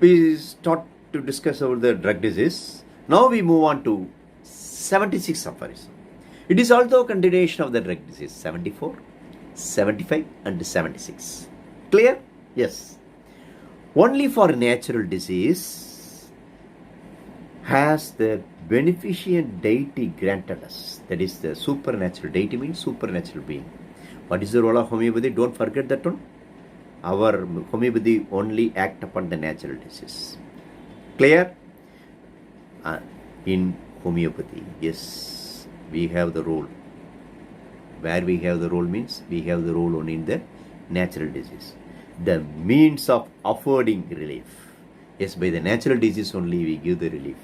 we start to discuss about the drug disease. Now we move on to 76 aphorism. It is also a continuation of the drug disease 74, 75 and 76. Clear? Yes. Only for natural disease has the beneficent deity granted us. That is the supernatural deity means supernatural being. What is the role of homeopathy? Don't forget that one. Our homeopathy only act upon the natural disease. Clear? In homeopathy, yes, we have the role. Where we have the role means we have the role only in the natural disease. The means of affording relief. Yes, by the natural disease only we give the relief.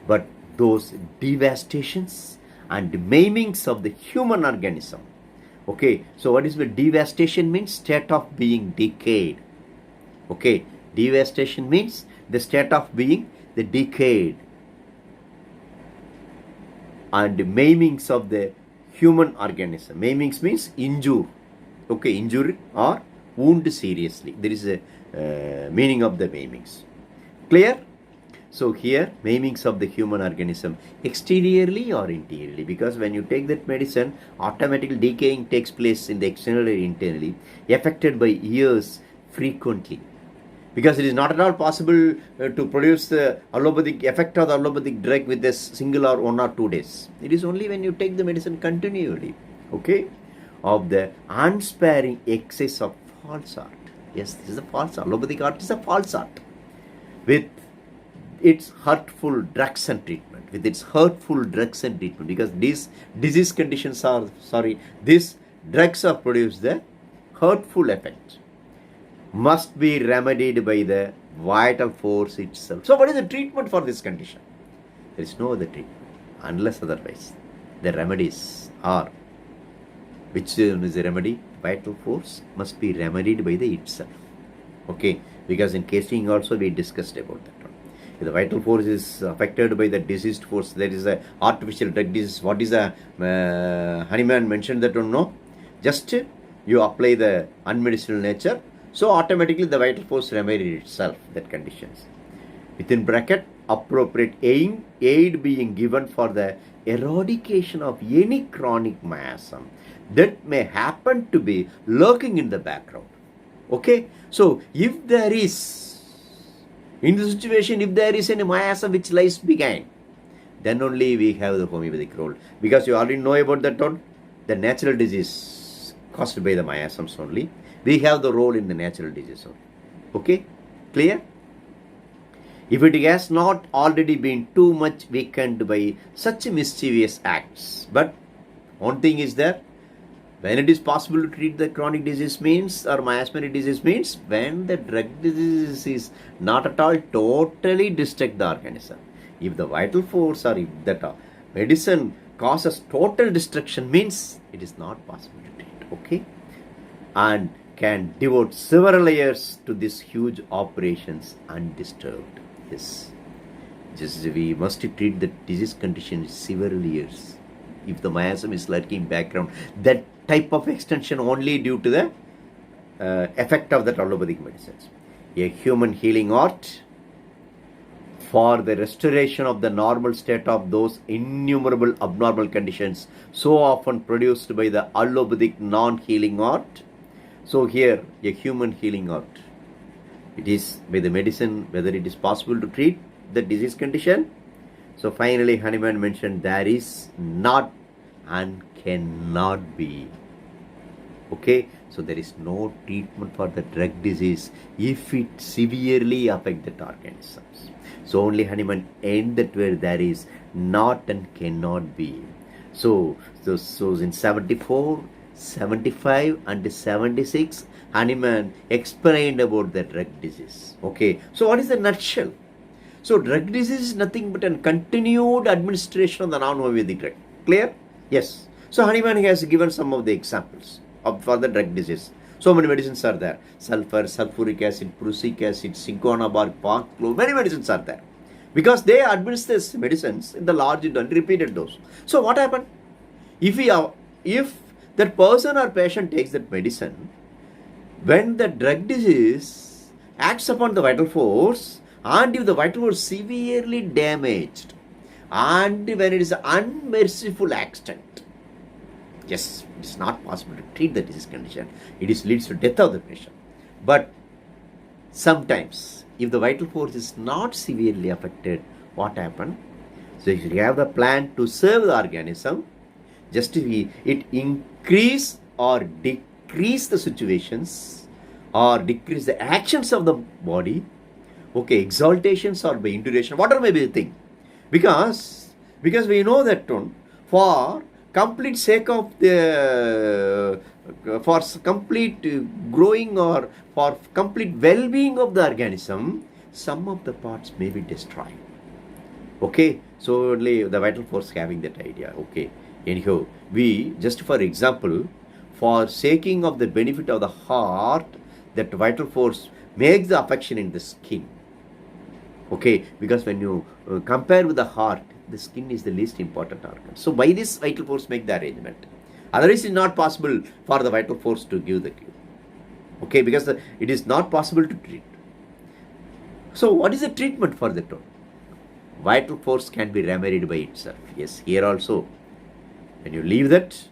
But those devastations and maimings of the human organism. Okay, so what is the devastation means? State of being decayed. Okay, devastation means the state of being the decayed. And maimings of the human organism. Maimings means injure. Okay, injure or wound seriously. There is a meaning of the maimings. Clear? So here, maimings of the human organism exteriorly or interiorly, because when you take that medicine, automatically decaying takes place in the externally or internally, affected by years frequently. Because it is not at all possible to produce the allopathic effect of the allopathic drug with a single or 1 or 2 days. It is only when you take the medicine continually, okay, of the unsparing excess of false art. Yes, this is a false art. Allopathic art is a false art. With its hurtful drugs and treatment. With its hurtful drugs and treatment. Because these disease conditions are, these drugs are produced the hurtful effect. Must be remedied by the vital force itself. So what is the treatment for this condition? There is no other treatment unless otherwise. The remedies are, which is the remedy? Vital force must be remedied by the itself. Okay, because in casing also we discussed about that one. If the vital force is affected by the diseased force, there is a artificial drug disease. What is a Hahnemann mentioned that one? No, just you apply the unmedicinal nature. So automatically the vital force remedies itself, that conditions. Within bracket, appropriate aid being given for the eradication of any chronic miasm that may happen to be lurking in the background. Okay, so if there is, in the situation, if there is any miasm which lies behind, then only we have the homeopathic role. Because you already know about that one, the natural disease caused by the miasms only. We have the role in the natural disease only. Okay, clear? If it has not already been too much weakened by such mischievous acts. But one thing is there, when it is possible to treat the chronic disease means, or miasmatic disease means, when the drug disease is not at all totally destruct the organism. If the vital force or if that medicine causes total destruction means, it is not possible to treat. Okay? And can devote several years to these huge operations undisturbed. Yes. Just we must treat the disease condition several years. If the miasm is lurking background, that type of extension only due to the effect of the allopathic medicines. A human healing art for the restoration of the normal state of those innumerable abnormal conditions so often produced by the allopathic non-healing art. So here, a human healing art. It is by the medicine, whether it is possible to treat the disease condition. So finally, Hahnemann mentioned there is not and cannot be. Okay, so there is no treatment for the drug disease if it severely affects the organisms. So only Hahnemann end that where there is not and cannot be. So in 74, 75 and 76, Hahnemann explained about the drug disease. Okay, so what is the nutshell? So drug disease is nothing but a continued administration of the non-homeopathic drug. Clear? Yes. So Hahnemann has given some of the examples for the drug disease. So many medicines are there. Sulfur, sulfuric acid, prussic acid, cinchona bark, bark clove, many medicines are there. Because they administer these medicines in the large and repeated dose. So what happened? If that person or patient takes that medicine, when the drug disease acts upon the vital force, and if the vital force severely damaged, and when it is an unmerciful accident, yes, it is not possible to treat the disease condition. It leads to death of the patient. But sometimes, if the vital force is not severely affected, what happens? So if you have the plan to serve the organism, just it increase or decrease the situations or decrease the actions of the body, okay, exaltations or by induration, whatever may be the thing. Because we know that for complete sake of the, for complete growing or for complete well-being of the organism, some of the parts may be destroyed. Okay, so only the vital force having that idea. Okay, anyhow, we just for example, for saking of the benefit of the heart, that vital force makes the affection in the skin. Okay, because when you compare with the heart, the skin is the least important organ. So by this vital force make the arrangement. Otherwise, it is not possible for the vital force to give the cure. Okay, because it is not possible to treat. So what is the treatment for that one? Vital force can be remedied by itself. Yes, here also, when you leave that,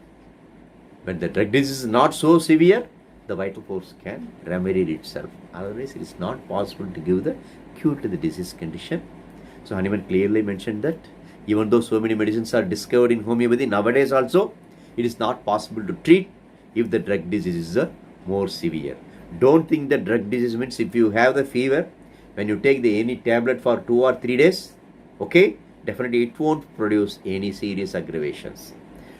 when the drug disease is not so severe, the vital force can remedy itself. Otherwise, it is not possible to give the cure to the disease condition. So Hahnemann clearly mentioned that even though so many medicines are discovered in homeopathy, nowadays also, it is not possible to treat if the drug disease is more severe. Don't think that drug disease means if you have the fever, when you take any tablet for 2 or 3 days, okay, definitely it won't produce any serious aggravations.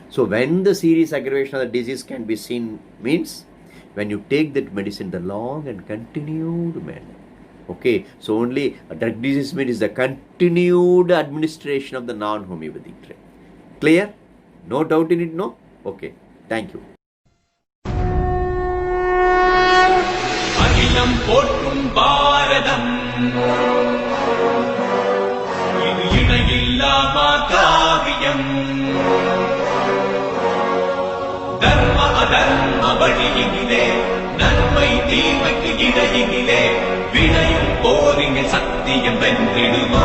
So when the serious aggravation of the disease can be seen means when you take that medicine the long and continued manner. Okay, so only a drug disease means the continued administration of the non-homeopathic drug. Clear? No doubt in it, no? Okay, thank you. அகிலம் போற்றும் பாரதம் இது இணையில்லா காவியம் தர்ம அதர்ம வழியினிலே நன்மை தீமைக்கு இடையினிலே வினையும் போரின் சத்தியம் வென்றிடுமா